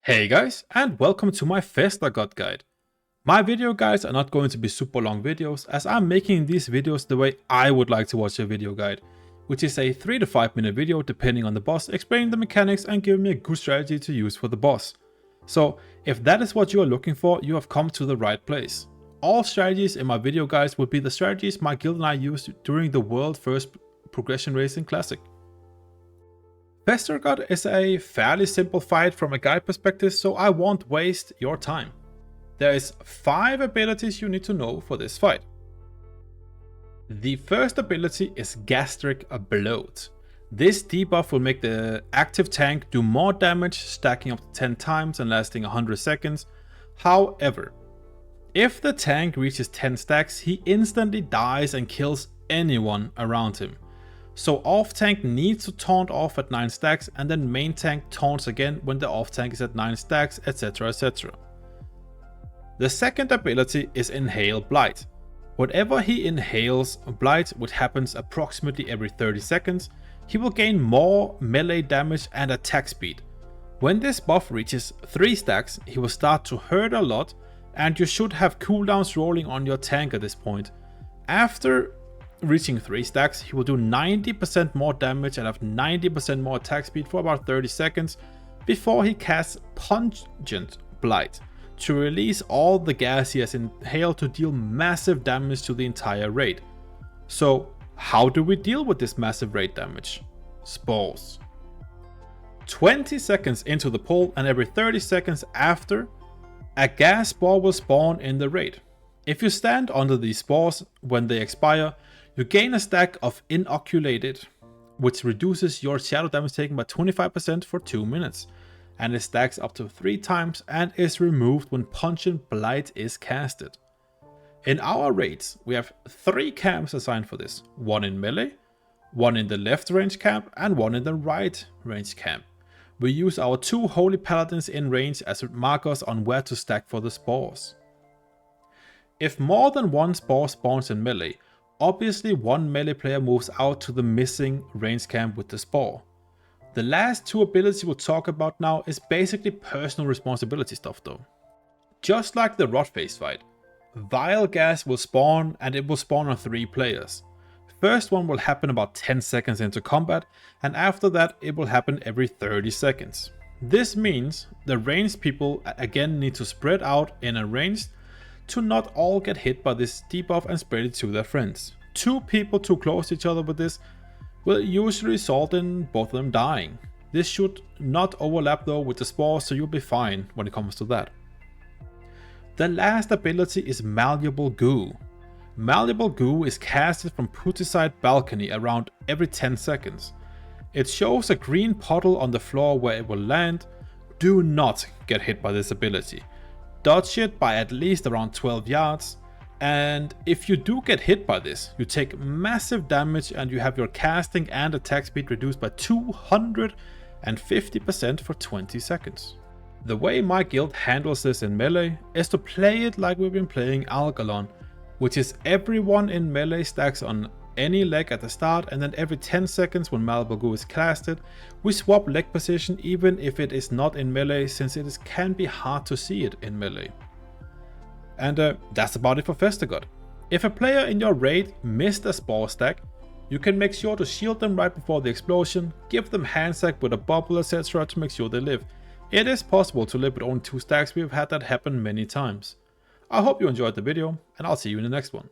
Hey guys, and welcome to my Festergut guide. My video guides are not going to be super long videos, as I'm making these videos the way I would like to watch a video guide, which is a 3 to 5 minute video depending on the boss, explaining the mechanics and giving me a good strategy to use for the boss. So if that is what you are looking for, you have come to the right place. All strategies in my video guides will be the strategies my guild and I used during the world first progression racing classic. Festergut is a fairly simple fight from a guide perspective, so I won't waste your time. There is 5 abilities you need to know for this fight. The first ability is Gastric Bloat. This debuff will make the active tank do more damage, stacking up to 10 times and lasting 100 seconds. However, if the tank reaches 10 stacks, he instantly dies and kills anyone around him. So off tank needs to taunt off at 9 stacks, and then main tank taunts again when the off tank is at 9 stacks, etc, etc. The second ability is Inhale Blight. Whatever he inhales Blight, which happens approximately every 30 seconds, he will gain more melee damage and attack speed. When this buff reaches 3 stacks, he will start to hurt a lot, and you should have cooldowns rolling on your tank at this point. After reaching 3 stacks, he will do 90% more damage and have 90% more attack speed for about 30 seconds before he casts Pungent Blight to release all the gas he has inhaled to deal massive damage to the entire raid. So how do we deal with this massive raid damage? Spores. 20 seconds into the pull and every 30 seconds after, a gas spore will spawn in the raid. If you stand under these spores when they expire, you gain a stack of Inoculated, which reduces your shadow damage taken by 25% for 2 minutes, and it stacks up to 3 times and is removed when Pungent Blight is casted. In our raids, we have 3 camps assigned for this, 1 in melee, 1 in the left range camp, and 1 in the right range camp. We use our 2 Holy Paladins in range as markers on where to stack for the spores. If more than 1 spore spawns in melee, obviously one melee player moves out to the missing range camp with the spore. The last 2 abilities we'll talk about now is basically personal responsibility stuff though. Just like the Rot Phase fight, Vile Gas will spawn, and it will spawn on 3 players. First one will happen about 10 seconds into combat, and after that it will happen every 30 seconds. This means the ranged people again need to spread out in a range to not all get hit by this debuff and spread it to their friends. 2 people too close to each other with this will usually result in both of them dying. This should not overlap though with the spore, so you'll be fine when it comes to that. The last ability is Malleable Goo. Malleable Goo is casted from Puticide Balcony around every 10 seconds. It shows a green puddle on the floor where it will land. Do not get hit by this ability. Dodge it by at least around 12 yards, and if you do get hit by this, you take massive damage and you have your casting and attack speed reduced by 250% for 20 seconds. The way my guild handles this in melee is to play it like we've been playing Algalon, which is everyone in melee stacks on any leg at the start, and then every 10 seconds when Malleable Goo is casted, we swap leg position even if it is not in melee, since can be hard to see it in melee. And that's about it for Festergut. If a player in your raid missed a spore stack, you can make sure to shield them right before the explosion, give them hand sack with a bubble etc to make sure they live. It is possible to live with only 2 stacks, we've had that happen many times. I hope you enjoyed the video, and I'll see you in the next one.